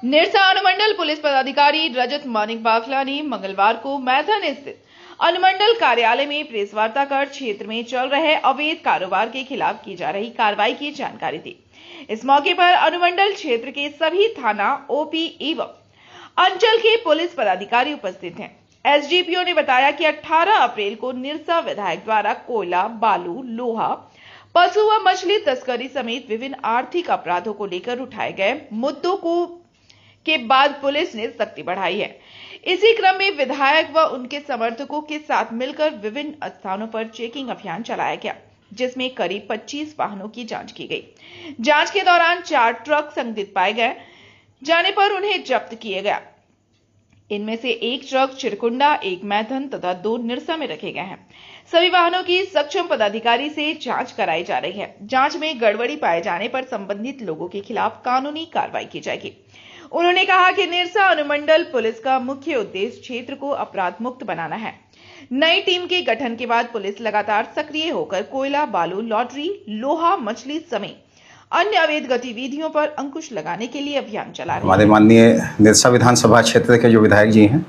निरसा अनुमंडल पुलिस पदाधिकारी रजत मानिक बाखला ने मंगलवार को मैथन स्थित अनुमंडल कार्यालय में प्रेस वार्ता कर क्षेत्र में चल रहे अवैध कारोबार के खिलाफ की जा रही कार्रवाई की जानकारी दी। इस मौके पर अनुमंडल क्षेत्र के सभी थाना, ओपी एवं अंचल के पुलिस पदाधिकारी उपस्थित हैं। एसडीपीओ ने बताया कि 18 अप्रैल को निरसा विधायक द्वारा कोयला, बालू, लोहा, पशु व मछली तस्करी समेत विभिन्न आर्थिक अपराधों को लेकर उठाए गए मुद्दों के बाद पुलिस ने सख्ती बढ़ाई है। इसी क्रम में विधायक व उनके समर्थकों के साथ मिलकर विभिन्न स्थानों पर चेकिंग अभियान चलाया गया, जिसमें करीब 25 वाहनों की जांच की गई। जांच के दौरान 4 ट्रक संदिग्ध पाए गए जाने पर उन्हें जब्त किया गया। इनमें से 1 ट्रक चिरकुंडा, 1 मैथन तथा 2 निरसा में रखे गए हैं। सभी वाहनों की सक्षम पदाधिकारी से जांच कराई जा रही है। जांच में गड़बड़ी पाए जाने पर संबंधित लोगों के खिलाफ कानूनी कार्रवाई की जाएगी। उन्होंने कहा कि निरसा अनुमंडल पुलिस का मुख्य उद्देश्य क्षेत्र को अपराध मुक्त बनाना है। नई टीम के गठन के बाद पुलिस लगातार सक्रिय होकर कोयला, बालू, लॉटरी, लोहा, मछली समेत अन्य अवैध गतिविधियों पर अंकुश लगाने के लिए अभियान चला रही है। हमारे माननीय निरसा विधानसभा क्षेत्र के जो विधायक जी हैं,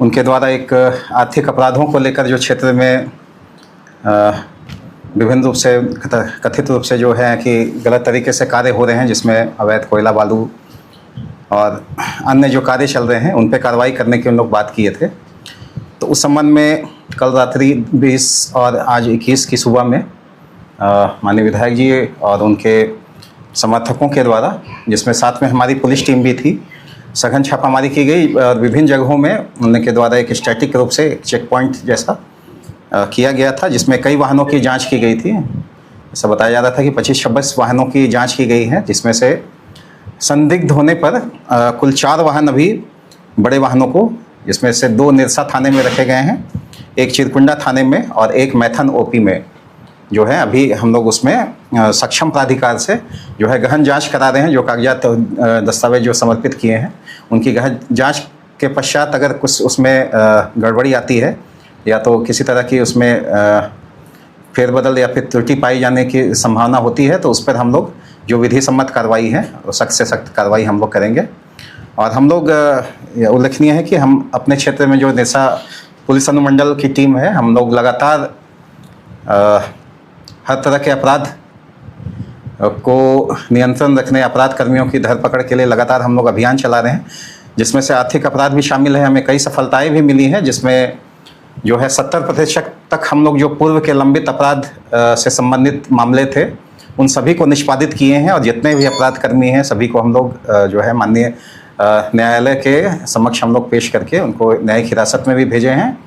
उनके द्वारा एक आर्थिक अपराधों को लेकर जो क्षेत्र में विभिन्न रूप से कथित रूप से जो है कि गलत तरीके से कार्य हो रहे हैं, जिसमें अवैध कोयला, बालू और अन्य जो कार्य चल रहे हैं उन पे कार्रवाई करने की उन लोग बात किए थे। तो उस संबंध में कल रात्रि 20 और आज 21 की सुबह में माननीय विधायक जी और उनके समर्थकों के द्वारा, जिसमें साथ में हमारी पुलिस टीम भी थी, सघन छापामारी की गई और विभिन्न जगहों में उनके द्वारा एक स्टैटिक रूप से चेक पॉइंट जैसा किया गया था, जिसमें कई वाहनों की जांच की गई थी। ऐसा बताया जा रहा था कि 25-26 वाहनों की जांच की गई है, जिसमें से संदिग्ध होने पर कुल 4 वाहन अभी बड़े वाहनों को, जिसमें से 2 निरसा थाने में रखे गए हैं, 1 चिरकुंडा थाने में और 1 मैथन ओपी में जो है अभी हम लोग उसमें सक्षम प्राधिकार से जो है गहन जांच करा रहे हैं। जो कागजात दस्तावेज जो समर्पित किए हैं उनकी गहन जांच के पश्चात अगर कुछ उसमें गड़बड़ी आती है या तो किसी तरह की उसमें फेरबदल या फिर त्रुटि पाई जाने की संभावना होती है, तो उस पर हम लोग जो विधि सम्मत कार्रवाई है सख्त से सख्त कार्रवाई हम लोग करेंगे। और हम लोग उल्लेखनीय है कि हम अपने क्षेत्र में जो निरसा पुलिस अनुमंडल की टीम है, हम लोग लगातार हर तरह के अपराध को नियंत्रण रखने, अपराध कर्मियों की धरपकड़ के लिए लगातार हम लोग अभियान चला रहे हैं, जिसमें से आर्थिक अपराध भी शामिल है। हमें कई सफलताएं भी मिली हैं, जिसमें जो है 70% तक हम लोग जो पूर्व के लंबित अपराध से संबंधित मामले थे उन सभी को निष्पादित किए हैं। और जितने भी अपराध कर्मी हैं सभी को हम लोग जो है माननीय न्यायालय के समक्ष हम लोग पेश करके उनको न्यायिक हिरासत में भी भेजे हैं।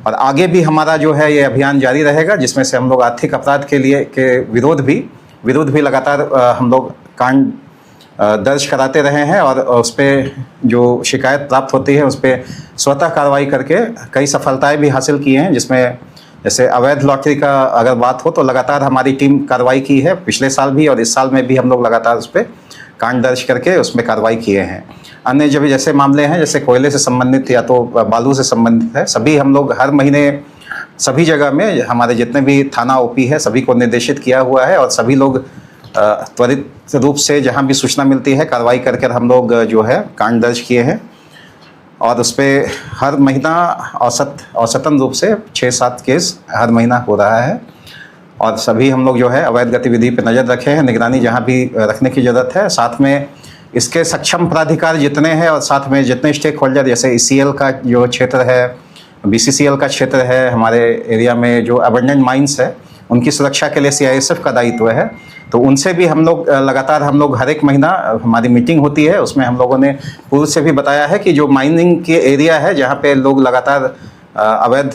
और आगे भी हमारा जो है ये अभियान जारी रहेगा, जिसमें से हम लोग आर्थिक अपराध के विरोध भी लगातार हम लोग कांड दर्ज कराते रहे हैं। और उस पर जो शिकायत प्राप्त होती है उस पर स्वतः कार्रवाई करके कई सफलताएं भी हासिल की हैं, जिसमें जैसे अवैध लॉटरी का अगर बात हो तो लगातार हमारी टीम कार्रवाई की है। पिछले साल भी और इस साल में भी हम लोग लगातार उस पर कांड दर्ज करके उसमें कार्रवाई किए हैं। अन्य जब जैसे मामले हैं, जैसे कोयले से संबंधित या तो बालू से संबंधित है, सभी हम लोग हर महीने सभी जगह में हमारे जितने भी थाना ओपी है सभी को निर्देशित किया हुआ है। और सभी लोग त्वरित रूप से जहां भी सूचना मिलती है कार्रवाई करके हम लोग जो है कांड दर्ज किए हैं। और उस पर हर महीना औसतन रूप से 6-7 केस हर महीना हो रहा है। और सभी हम लोग जो है अवैध गतिविधि पर नज़र रखे हैं, निगरानी जहां भी रखने की ज़रूरत है। साथ में इसके सक्षम प्राधिकार जितने हैं और साथ में जितने स्टेक होल्डर, जैसे ECL का जो क्षेत्र है, BCCL का क्षेत्र है, हमारे एरिया में जो अबंडेंट माइंस है उनकी सुरक्षा के लिए CISF का दायित्व है। तो उनसे भी हम लोग लगातार हर एक महीना हमारी मीटिंग होती है। उसमें हम लोगों ने पूर्व से भी बताया है कि जो माइनिंग के एरिया है जहाँ पे लोग लगातार अवैध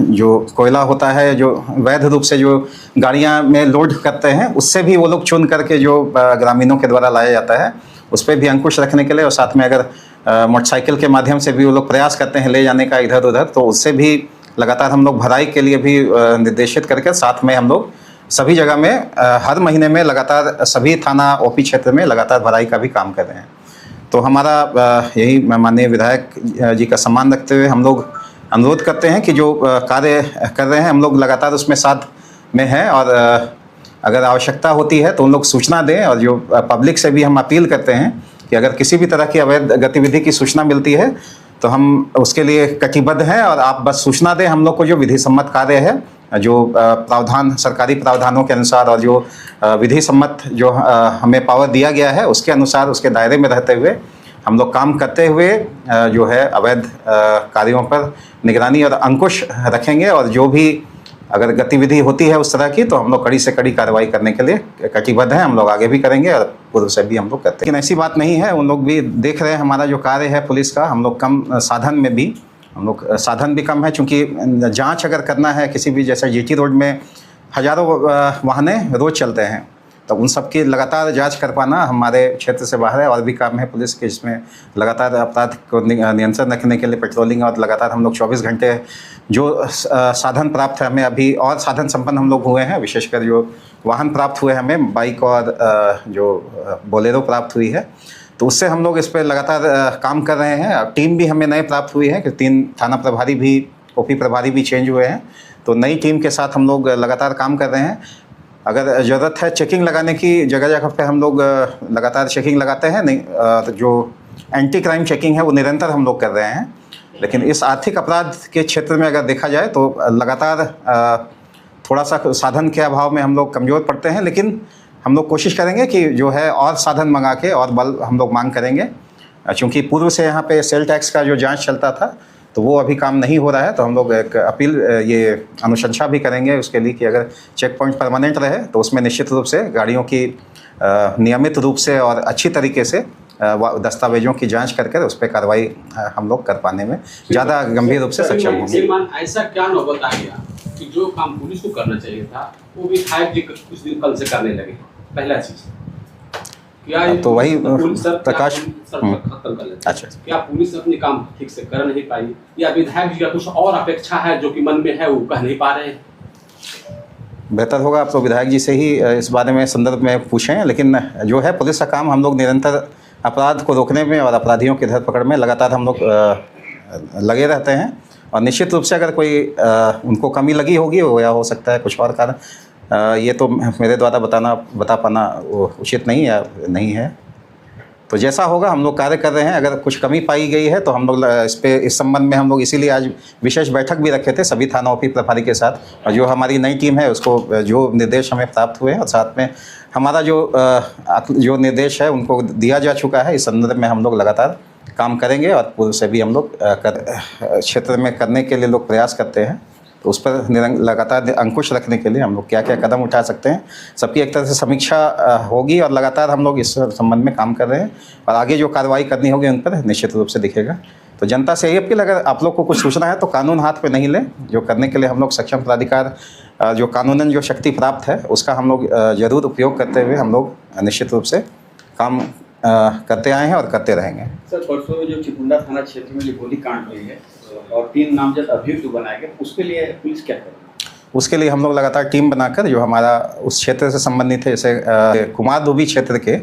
जो कोयला होता है, जो वैध रूप से जो गाड़ियाँ में लोड करते हैं, उससे भी वो लोग चुन करके जो ग्रामीणों के द्वारा लाया जाता है उस पर भी अंकुश रखने के लिए, और साथ में अगर मोटरसाइकिल के माध्यम से भी वो लोग प्रयास करते हैं ले जाने का इधर उधर, तो उससे भी लगातार हम लोग भराई के लिए भी निर्देशित करके साथ में हम लोग सभी जगह में हर महीने में लगातार सभी थाना ओपी क्षेत्र में लगातार भराई का भी काम कर रहे हैं। तो हमारा यही माननीय विधायक जी का सम्मान रखते हुए हम लोग अनुरोध करते हैं कि जो कार्य कर रहे हैं हम लोग लगातार उसमें साथ में हैं, और अगर आवश्यकता होती है तो उन लोग सूचना दें। और जो पब्लिक से भी हम अपील करते हैं कि अगर किसी भी तरह की अवैध गतिविधि की सूचना मिलती है तो हम उसके लिए कटिबद्ध हैं, और आप बस सूचना दें। हम लोग को जो विधि सम्मत कार्य है, जो प्रावधान, सरकारी प्रावधानों के अनुसार और जो विधि सम्मत जो हमें पावर दिया गया है उसके अनुसार, उसके दायरे में रहते हुए हम लोग काम करते हुए जो है अवैध कार्यों पर निगरानी और अंकुश रखेंगे, और जो भी अगर गतिविधि होती है उस तरह की तो हम लोग कड़ी से कड़ी कार्रवाई करने के लिए कटिबद्ध हैं। हम लोग आगे भी करेंगे और पूर्व से भी हम लोग करते हैं। लेकिन ऐसी बात नहीं है, उन लोग भी देख रहे हैं हमारा जो कार्य है पुलिस का। हम लोग कम साधन में भी, हम लोग साधन भी कम है, चूँकि जांच अगर करना है किसी भी, जैसे जीटी रोड में हज़ारों वाहने रोज़ चलते हैं, तो उन सब की लगातार जांच कर पाना हमारे क्षेत्र से बाहर है। और भी काम है पुलिस के, इसमें लगातार अपराध को नियंत्रण रखने के लिए पेट्रोलिंग, और लगातार हम लोग 24 घंटे जो साधन प्राप्त है हमें, अभी और साधन संपन्न हम लोग हुए हैं, विशेषकर जो वाहन प्राप्त हुए हमें, बाइक और जो बोलेरो प्राप्त हुई है, तो उससे हम लोग इस पर लगातार काम कर रहे हैं। टीम भी हमें नए प्राप्त हुई है कि 3 थाना प्रभारी भी, ओपी प्रभारी भी चेंज हुए हैं, तो नई टीम के साथ हम लोग लगातार काम कर रहे हैं। अगर ज़रूरत है चेकिंग लगाने की, जगह जगह पे हम लोग लगातार चेकिंग लगाते हैं। नहीं, जो एंटी क्राइम चेकिंग है वो निरंतर हम लोग कर रहे हैं। लेकिन इस आर्थिक अपराध के क्षेत्र में अगर देखा जाए तो लगातार थोड़ा सा साधन के अभाव में हम लोग कमज़ोर पड़ते हैं, लेकिन हम लोग कोशिश करेंगे कि जो है और साधन मंगा के और बल हम लोग मांग करेंगे। चूँकि पूर्व से यहाँ पे सेल टैक्स का जो जांच चलता था तो वो अभी काम नहीं हो रहा है, तो हम लोग एक अपील, ये अनुशंसा भी करेंगे उसके लिए कि अगर चेक पॉइंट परमानेंट रहे तो उसमें निश्चित रूप से गाड़ियों की नियमित रूप से और अच्छी तरीके से दस्तावेजों की जांच करके उस पर कार्रवाई हम लोग कर पाने में ज़्यादा गंभीर रूप से सक्षम होंगे। ऐसा क्या नौबत आ गया कि जो काम पुलिस को करना चाहिए था वो विधायक जी कुछ दिन कल से करने लगे? पहला चीज क्या, तो वही प्रकाश खत्म कर लेते? अच्छा, क्या पुलिस अपने काम ठीक से कर नहीं पाई, या विधायक जी का कुछ और अपेक्षा है जो कि मन में है वो कह नहीं पा रहे हैं? बेहतर होगा आप तो विधायक जी से ही इस बारे में संदर्भ में पूछें। लेकिन जो है पुलिस का काम, हम लोग निरंतर अपराध को रोकने में और अपराधियों की धरपकड़ में लगातार हम लोग लगे रहते हैं, और निश्चित रूप से अगर कोई उनको कमी लगी होगी या हो सकता है कुछ और कारण, ये तो मेरे द्वारा बता पाना उचित नहीं है। तो जैसा होगा हम लोग कार्य कर रहे हैं। अगर कुछ कमी पाई गई है तो हम लोग इस संबंध में हम लोग इसीलिए आज विशेष बैठक भी रखे थे सभी थाना ओपी प्रभारी के साथ, और जो हमारी नई टीम है उसको जो निर्देश हमें प्राप्त हुए हैं और साथ में हमारा जो निर्देश है उनको दिया जा चुका है, इस संदर्भ में हम लोग लगातार काम करेंगे। और पूर्व से भी हम लोग क्षेत्र में करने के लिए लोग प्रयास करते हैं, तो उस पर लगातार अंकुश रखने के लिए हम लोग क्या क्या कदम उठा सकते हैं, सबकी एक तरह से समीक्षा होगी, और लगातार हम लोग इस संबंध में काम कर रहे हैं। और आगे जो कार्रवाई करनी होगी उन पर निश्चित रूप से दिखेगा। तो जनता से यही अपील, अगर आप लोग को कुछ सूचना है तो कानून हाथ पे नहीं लें। जो करने के लिए हम लोग सक्षम प्राधिकार, जो कानूनन जो शक्ति प्राप्त है उसका हम लोग ज़रूर उपयोग करते हुए हम लोग निश्चित रूप से काम करते आए हैं और करते रहेंगे। सर, परसों जो चिकुंडा थाना क्षेत्र में जो गोलीकांड हुई है और 3 नामजद अभियुक्त बनाए गए, उसके लिए पुलिस क्या करे? उसके लिए हम लोग लगातार टीम बनाकर, जो हमारा उस क्षेत्र से संबंधित है, जैसे कुमार दुबी क्षेत्र के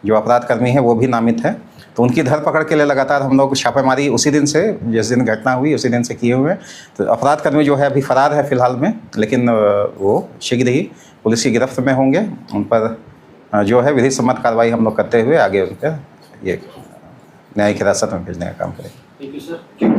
जो अपराध कर्मी हैं वो भी नामित हैं, तो उनकी धरपकड़ के लिए लगातार हम लोग छापेमारी उसी दिन से, जिस दिन घटना हुई उसी दिन से किए हुए हैं। तो अपराध कर्मी जो है अभी फरार है फिलहाल में, लेकिन वो शीघ्र ही पुलिस की गिरफ्त में होंगे। उन पर जो है विधि सम्मत कार्रवाई हम लोग करते हुए आगे उन पर ये न्यायिक हिरासत में भेजने का काम करेंगे। Thank you sir.